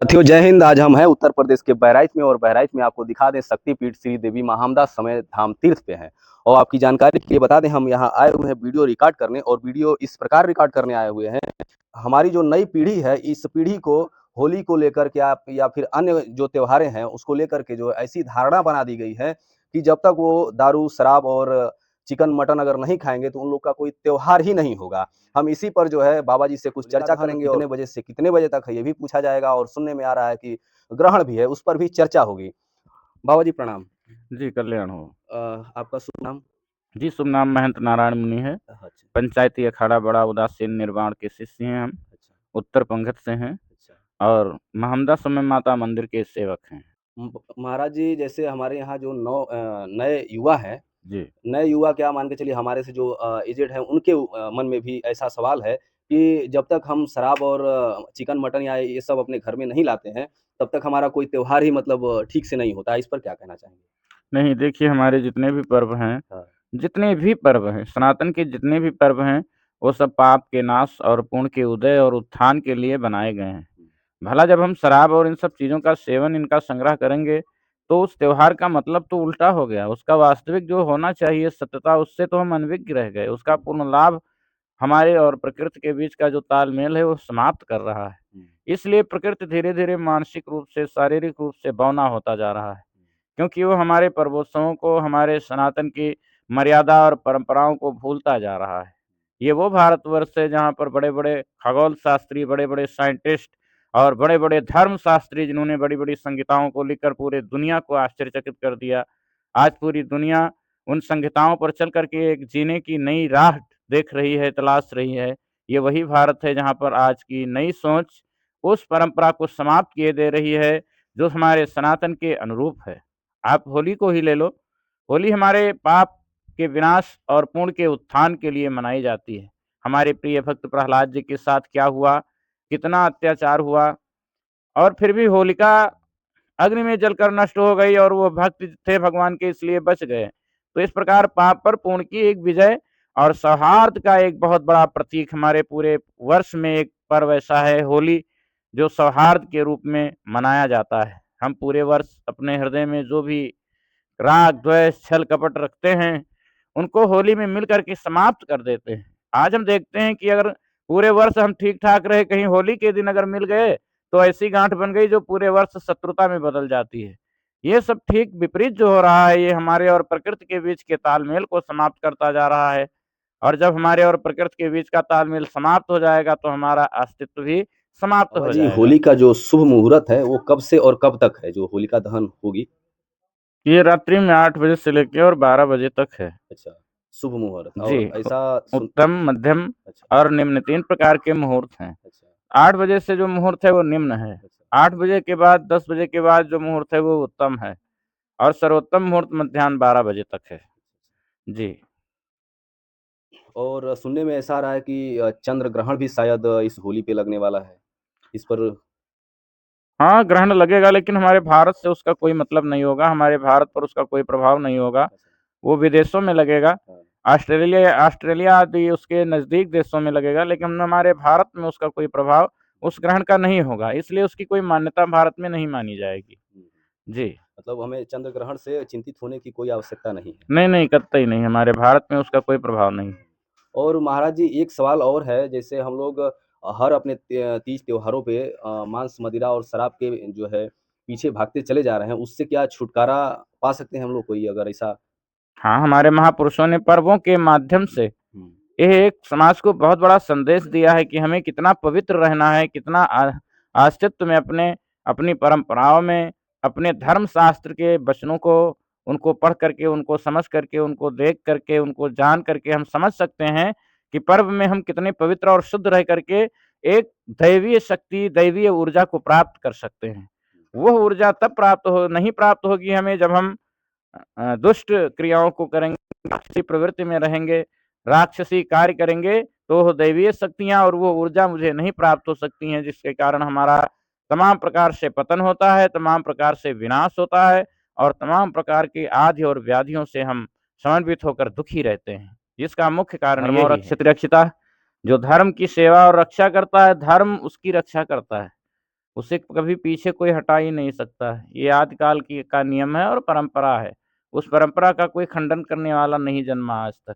साथियों जय हिंद। आज हम हैं उत्तर प्रदेश के बहराइच में और बहराइच में आपको दिखा दें शक्तिपीठ श्री देवी महामदा समय धाम तीर्थ पे हैं। और आपकी जानकारी के लिए बता दें हम यहाँ आए हुए हैं वीडियो रिकॉर्ड करने, और वीडियो इस प्रकार रिकॉर्ड करने आए हुए हैं। हमारी जो नई पीढ़ी है, इस पीढ़ी को होली को लेकर के या फिर अन्य जो त्योहारें हैं उसको लेकर के जो ऐसी धारणा बना दी गई है कि जब तक वो दारू शराब और चिकन मटन अगर नहीं खाएंगे तो उन लोग का कोई त्योहार ही नहीं होगा। हम इसी पर जो है बाबा जी से कुछ चर्चा करेंगे, और कितने बजे से कितने बजे तक है ये भी पूछा जाएगा, और सुनने में आ रहा है कि ग्रहण भी है, उस पर भी चर्चा होगी। बाबा जी प्रणाम। जी, कल्याण हो। आपका शुभ नाम? जी, शुभ नाम महंत नारायण मुनि है। अच्छा। पंचायती अखाड़ा बड़ा उदासीन निर्वाण के शिष्य हैं हम। अच्छा। उत्तर पंगत से हैं अच्छा। और महामदा समय माता मंदिर के सेवक हैं। महाराज जी, जैसे हमारे यहाँ जो नए युवा हैं, जी। नए युवा क्या मान के चलिए, हमारे से जो एजेड हैं उनके मन में भी ऐसा सवाल है कि जब तक हम शराब और चिकन मटन या ये सब अपने घर में नहीं लाते हैं, तब तक हमारा कोई त्योहार ही मतलब ठीक से नहीं होता। इस पर क्या कहना चाहेंगे? नहीं, देखिए हमारे जितने भी पर्व हैं, हाँ। सनातन के जितने भी पर्व हैं, वो सब पाप के नाश और पुण्य के उदय और उत्थान के लिए बनाए गए हैं। भला जब हम शराब और इन सब चीज़ों का सेवन, इनका संग्रह करेंगे, तो उस त्योहार का मतलब तो उल्टा हो गया। उसका वास्तविक जो होना चाहिए सत्यता, उससे तो हम अनभिज्ञ रह गए। उसका पूर्ण लाभ हमारे और प्रकृति के बीच का जो तालमेल है, वो समाप्त कर रहा है। इसलिए प्रकृति धीरे-धीरे मानसिक रूप से, शारीरिक रूप से बौना होता जा रहा है, क्योंकि वो हमारे पर्वोत्सवों को, हमारे सनातन की मर्यादा और परंपराओं को भूलता जा रहा है। ये वो भारतवर्ष है जहाँ पर बड़े-बड़े खगोल शास्त्री, बड़े-बड़े साइंटिस्ट और बड़े-बड़े धर्म शास्त्री, जिन्होंने बड़ी-बड़ी संहिताओं को लिखकर पूरे दुनिया को आश्चर्यचकित कर दिया। आज पूरी दुनिया उन संहिताओं पर चल कर के एक जीने की नई राह देख रही है, तलाश रही है। ये वही भारत है जहाँ पर आज की नई सोच उस परंपरा को समाप्त किए दे रही है, जो हमारे सनातन के अनुरूप है। आप होली को ही ले लो। होली हमारे पाप के विनाश और पुण्य के उत्थान के लिए मनाई जाती है। हमारे प्रिय भक्त प्रहलाद जी के साथ क्या हुआ, कितना अत्याचार हुआ, और फिर भी होलिका अग्नि में जलकर नष्ट हो गई और वो भक्त थे भगवान के, इसलिए बच गए। तो इस प्रकार पाप पर पुण्य की एक विजय और सौहार्द का एक बहुत बड़ा प्रतीक हमारे पूरे वर्ष में एक पर्व ऐसा है होली, जो सौहार्द के रूप में मनाया जाता है। हम पूरे वर्ष अपने हृदय में जो भी राग, द्वेष, छल, कपट रखते हैं, उनको होली में मिल कर के समाप्त कर देते हैं। आज हम देखते हैं कि अगर पूरे वर्ष हम ठीक-ठाक रहे, कहीं होली के दिन अगर मिल गए, तो ऐसी गाँठ बन गई जो पूरे वर्ष शत्रुता में बदल जाती है। ये सब ठीक विपरीत जो हो रहा है, ये हमारे और प्रकृति के बीच के तालमेल को समाप्त करता जा रहा है, और जब हमारे और प्रकृति के बीच का तालमेल समाप्त हो जाएगा, तो हमारा अस्तित्व भी समाप्त बाबा हो जी, जाएगा। होली का जो शुभ मुहूर्त है वो कब से और कब तक है, जो होलिका दहन होगी? ये रात्रि में 8 बजे से लेके और 12 बजे तक है। अच्छा, शुभ मुहूर्त जी, और ऐसा उत्तम, मध्यम अच्छा। और निम्न 3 प्रकार के मुहूर्त हैं। अच्छा। 8 बजे से जो मुहूर्त है वो निम्न है। अच्छा। 8 बजे के बाद 10 बजे के बाद जो मुहूर्त है वो उत्तम है, और सर्वोत्तम मुहूर्त मध्याह्न 12 बजे तक है। जी। और सुनने में ऐसा आ रहा है कि चंद्र ग्रहण भी शायद इस होली पे लगने वाला है। इस पर हाँ, ग्रहण लगेगा, लेकिन हमारे भारत से उसका कोई मतलब नहीं होगा, हमारे भारत पर उसका कोई प्रभाव नहीं होगा। वो विदेशों में लगेगा, हाँ। ऑस्ट्रेलिया ऑस्ट्रेलिया आदि उसके नज़दीक देशों में लगेगा, लेकिन हमारे भारत में उसका कोई प्रभाव उस ग्रहण का नहीं होगा, इसलिए उसकी कोई मान्यता भारत में नहीं मानी जाएगी। हुँ। जी। मतलब हमें चंद्र ग्रहण से चिंतित होने की कोई आवश्यकता नहीं है। नहीं, नहीं, कतई नहीं, हमारे भारत में उसका कोई प्रभाव नहीं। और महाराज जी, एक सवाल और है, जैसे हम लोग हर अपने तीज त्योहारों पे मांस, मदिरा और शराब के जो है पीछे भागते चले जा रहे हैं, उससे क्या छुटकारा पा सकते हैं हम लोग कोई अगर ऐसा? हाँ, हमारे महापुरुषों ने पर्वों के माध्यम से हुँ। ये एक समाज को बहुत बड़ा संदेश दिया है कि हमें कितना पवित्र रहना है, कितना अस्तित्व में अपने अपनी परंपराओं में, अपने धर्म शास्त्र के वचनों को, उनको पढ़ करके, उनको समझ करके, उनको देख करके, उनको जान करके हम समझ सकते हैं कि पर्व में हम कितने पवित्र और शुद्ध रह करके एक दैवीय शक्ति, दैवीय ऊर्जा को प्राप्त कर सकते हैं। वो ऊर्जा तब नहीं प्राप्त होगी हमें जब हम दुष्ट क्रियाओं को करेंगे, राक्षसी प्रवृत्ति में रहेंगे, राक्षसी कार्य करेंगे, तो वो दैवीय शक्तियाँ और वो ऊर्जा मुझे नहीं प्राप्त हो सकती हैं, जिसके कारण हमारा तमाम प्रकार से पतन होता है, तमाम प्रकार से विनाश होता है, और तमाम प्रकार की आदि और व्याधियों से हम समन्वित होकर दुखी रहते हैं। जिसका मुख्य कारण धर्म और यही है। अक्षत रक्षिता, जो धर्म की सेवा और रक्षा करता है, धर्म उसकी रक्षा करता है। उसे कभी पीछे कोई हटा ही नहीं सकता। ये आदिकाल की का नियम है और परंपरा है। उस परंपरा का कोई खंडन करने वाला नहीं जन्मा आज तक।